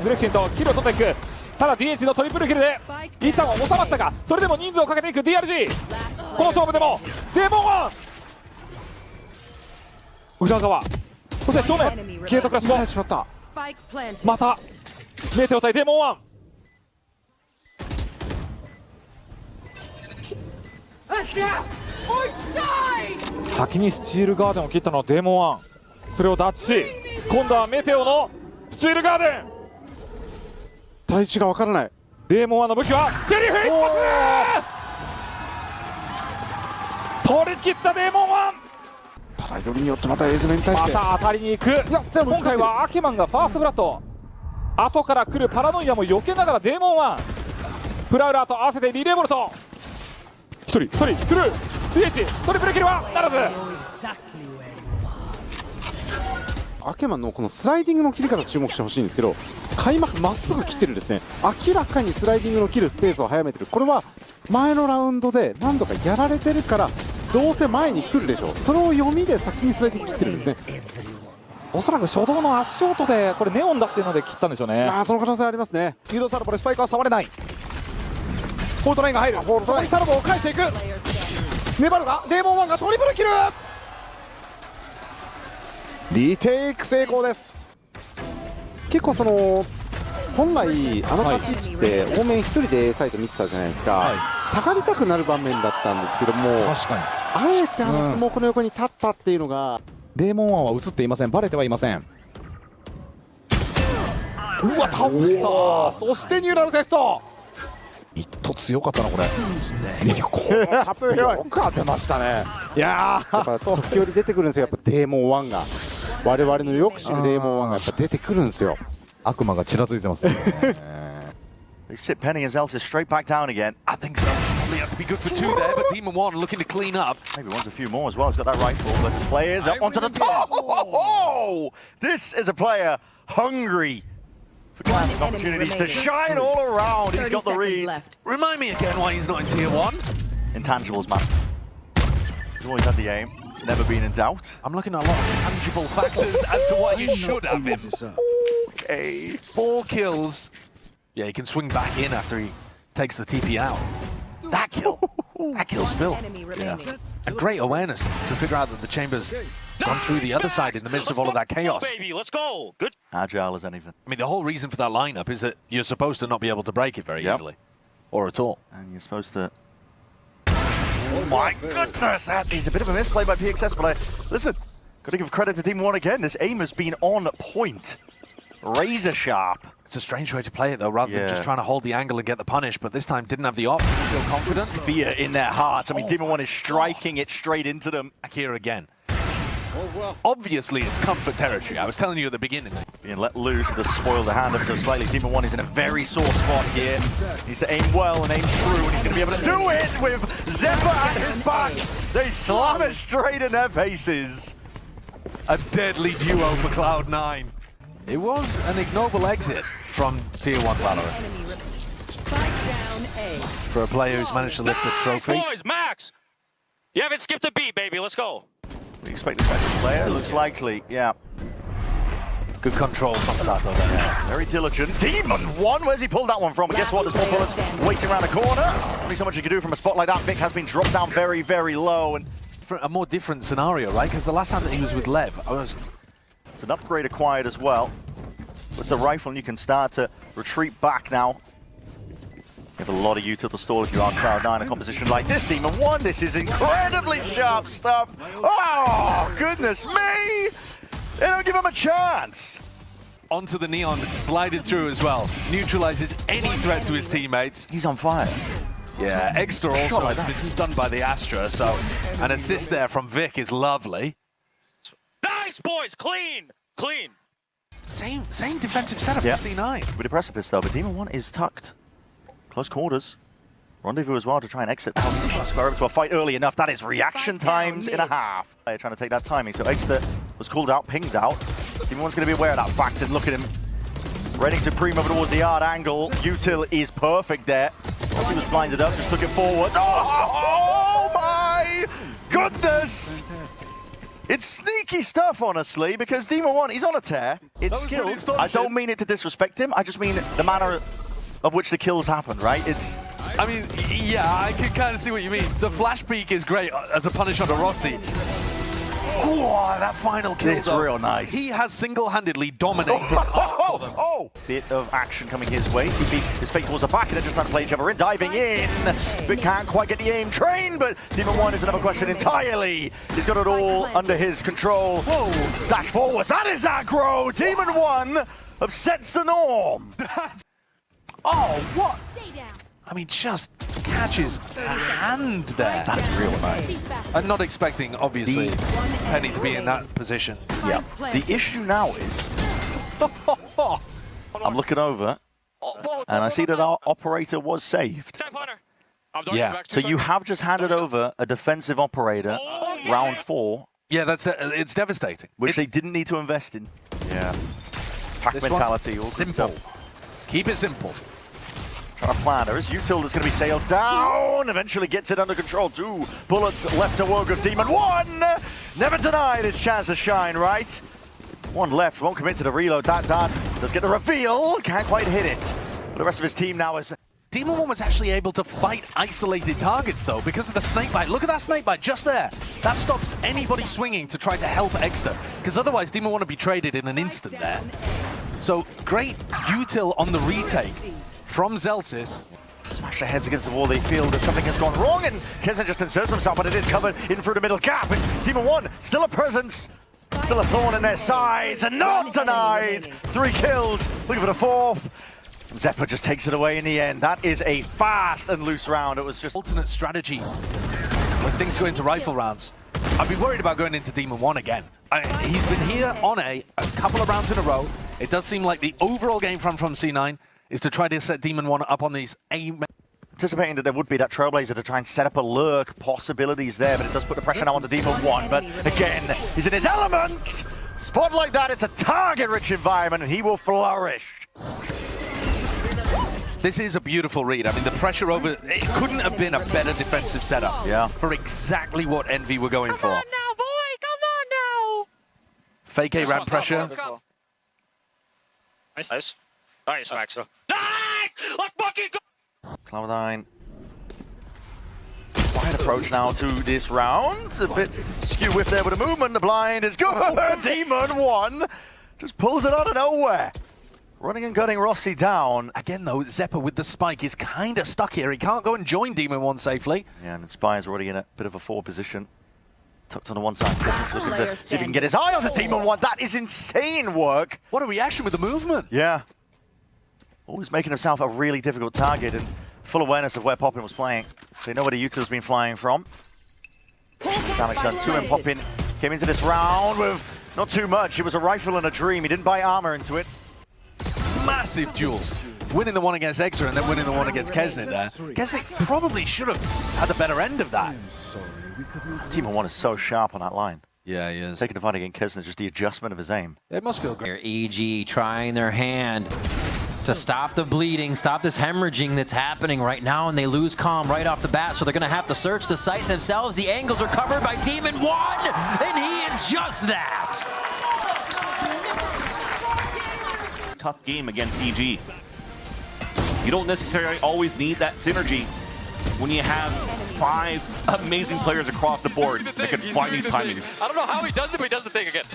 フレクシンとキルを取っていく。ただ DH のトリプルキルで一旦は収まったが、それでも人数をかけていく DRG。 この勝負でもデーモン1裏側、そして正面ゲートクラッシュもしまった。またメテオ対デーモン1。先にスチールガーデンを切ったのはデーモン1。それをダッチし、今度はメテオのスチールガーデン。対位置がわからない。デーモン1の武器はシェリフ一発。取り切ったデーモン1。ただよりによってまたエイズメに対してまた当たりに行く。今回はアケマンがファーストブラッド、後から来るパラノイアも避けながらデーモン1プラウラーと合わせてリレーボルト。1人スルー DH トリプルキルはならず。アケマンのこのスライディングの切り方注目してほしいんですけど、開幕まっすぐ切ってるんですね。明らかにスライディングの切るペースを速めてる。これは前のラウンドで何度かやられてるからどうせ前に来るでしょう。それを読みで先にスライディング切ってるんですね。おそらく初動の足ショートでこれネオンだっていうので切ったんでしょうね。その可能性ありますね。誘導サルボでスパイクは触れない。フォルトラインが入る。フォルトラインサルボを返していく。粘るがデーモン1がトリプルキル。リテイク成功です。結構その本来あの立ち位置って方面1人で A サイト見てたじゃないですか、下がりたくなる場面だったんですけども、確かにあえてあのスモークの横に立ったっていうのが、デーモン1は映っていません。バレてはいません。うわ倒した。そしてニューラルセフト一突強かったなこれ。よく当てましたね。いややっぱ時折出てくるんですよ。やっぱデーモン1が我々のよく知るデーモン1がやっぱ出てくるんですよ。悪魔がちらついてますね。They sit Penny as Elsa straight back down again. I think Elsa probably has to be good for two there, but Demon1 looking to clean up. Maybe wants a few more as well. He's got that rifle, but his players up onto the top. Oh, this is a player hungry for classic opportunities to shine all around. He's got the reads. Remind me again why he's not in tier 1. Intangibles, man. He's always had the aim. It's never been in doubt. I'm looking at a lot of tangible factors as to why you should have him. Okay. 4 kills. Yeah, he can swing back in after he takes the TP out. That kill's filth. Yeah. And great awareness to figure out that the chamber's gone through the other side in the midst of all of that chaos. Baby, let's go. Good. Agile as anything. I mean, the whole reason for that lineup is that you're supposed to not be able to break it very easily, or at all. And you're supposed to. Oh my goodness, that is a bit of a misplay by PXS, but listen, got to give credit to Team 1 again. This aim has been on point. Razor sharp. It's a strange way to play it though, rather than just trying to hold the angle and get the punish, but this time didn't have the option to feel confident. Fear in their hearts. I mean, Demon1 is striking it straight into them. Back here again. Obviously, it's comfort territory. I was telling you at the beginning. Being let loose to spoil the hand ever so slightly. Demon1 is in a very sore spot here. Needs to aim well and aim true, and he's going to be able to do it with Zephyr at his back. They slam it straight in their faces. A deadly duo for Cloud9. It was an ignoble exit from Tier 1 Valorant. For a player who's managed to lift a trophy. Boys, Max! You haven't skipped a beat, baby. Let's go. We expect a second player. Looks likely, yeah. Good control from Sato there. Very diligent. Demon1, where's he pulled that one from? But guess what? There's more bullets waiting around the corner. Only so much you can do from a spot like that. Vic has been dropped down very, very low. And For a more different scenario, right? Because the last time that he was with Lev, it's an upgrade acquired as well. With the rifle, and you can start to retreat back now. You have a lot of util to stall if you are Cloud9. A composition like this, Demon1, this is incredibly sharp stuff. Oh, goodness me! They don't give him a chance. Onto the Neon, slided through as well. Neutralizes any threat to his teammates. He's on fire. Yeah, Extra also has been stunned by the Astra, so an assist there from Vic is lovely. Nice, boys. Clean. Clean. Same defensive setup for C9. With a precipice though, but Demon1 is tucked. Close quarters. Rendezvous as well to try and exit. Square up to a fight early enough. That is reaction times in a half. They're trying to take that timing. So Exeter was called out, pinged out. Demon1's going to be aware of that fact, and look at him. Raiding Supreme over towards the yard angle. Util is perfect there. As he was blinded up, just took it forwards. Oh my goodness! It's sneaky stuff, honestly, because Demon1, he's on a tear. It's skilled. I don't mean it to disrespect him. I just mean the manner of which the kills happen, right? It's... I mean, yeah, I can kind of see what you mean. The flash peek is great as a punish onto Rossi. Oh, that final kill. It's real nice. He has single-handedly dominated. Bit of action coming his way. TP is fake towards the back, and they're just trying to play each other in. Diving in, but can't quite get the aim train. But Demon1 is another question entirely. He's got it all under his control. Whoa! Dash forwards. That is aggro. Demon1 upsets the norm. Oh, what? I mean, just catches a hand there. That's real nice. I'm not expecting, obviously, Penny to be in that position. Yeah. The issue now is, I'm looking over, and I see that our operator was saved. Yeah. So you have just handed over a defensive operator, round 4. Yeah, that's it's devastating. Which they didn't need to invest in. Yeah. Pack mentality. All simple. Keep it simple. Trying to plan. There is Util that's going to be sailed down. Eventually gets it under control. 2 bullets left to work of Demon1. Never denied his chance to shine, right? 1 left. Won't commit to the reload. That does get the reveal. Can't quite hit it. But the rest of his team now is... Demon1 was actually able to fight isolated targets, though, because of the snakebite. Look at that snakebite just there. That stops anybody swinging to try to help Exeter, because otherwise Demon1 would be traded in an instant there. So, great Util on the retake from Zelsis. Smash their heads against the wall. They feel that something has gone wrong, and Kezen just inserts himself, but it is covered in through the middle gap. And Demon1 still a presence, still a thorn in their sides, and not denied. 3 kills, looking for the 4th. Zeppa just takes it away in the end. That is a fast and loose round. It was just alternate strategy when things go into rifle rounds. I'd be worried about going into Demon1 again. He's been here on a couple of rounds in a row. It does seem like the overall game from C9 is to try to set Demon1 up on these aim. Anticipating that there would be that Trailblazer to try and set up a lurk, possibilities there, but it does put the pressure now on the Demon1. But again, he's in his element. Spot like that, it's a target-rich environment, and he will flourish. This is a beautiful read. I mean, the pressure over... It couldn't have been a better defensive setup for exactly what Envy were going for. Come on now, boy! Come on now! Fake A ramp pressure. Nice. Nice, Max. Nice! Let's fucking go! Cloud9. Quiet approach now to this round. A bit skew whiff there with the movement. The blind is good. Demon1 just pulls it out of nowhere. Running and gunning Rossi down. Again, though, Zeppa with the spike is kind of stuck here. He can't go and join Demon1 safely. Yeah, and Spire's already in a bit of a forward position. Tucked on the one side. Looking to see if he can get his eye on the Demon1. That is insane work. What a reaction with the movement. Yeah. Always making himself a really difficult target and full awareness of where Poppin was playing. They know where the Util's been flying from. Damage done. 2M Poppin came into this round with not too much. It was a rifle and a dream. He didn't buy armor into it. Massive duels. Winning the one against Exeter and then winning the one against Kesnit there. Kesnit probably should have had the better end of that. Demon1 is so sharp on that line. Yeah, he is. Taking the fight against Kesnit, just the adjustment of his aim. It must feel great. EG trying their hand to stop the bleeding, stop this hemorrhaging that's happening right now, and they lose comm right off the bat, so they're going to have to search the site themselves. The angles are covered by Demon1, and he is just that. Tough game against EG. You don't necessarily always need that synergy when you have 5 amazing players across the board that can find these timings. I don't know how he does it, but he does the thing again.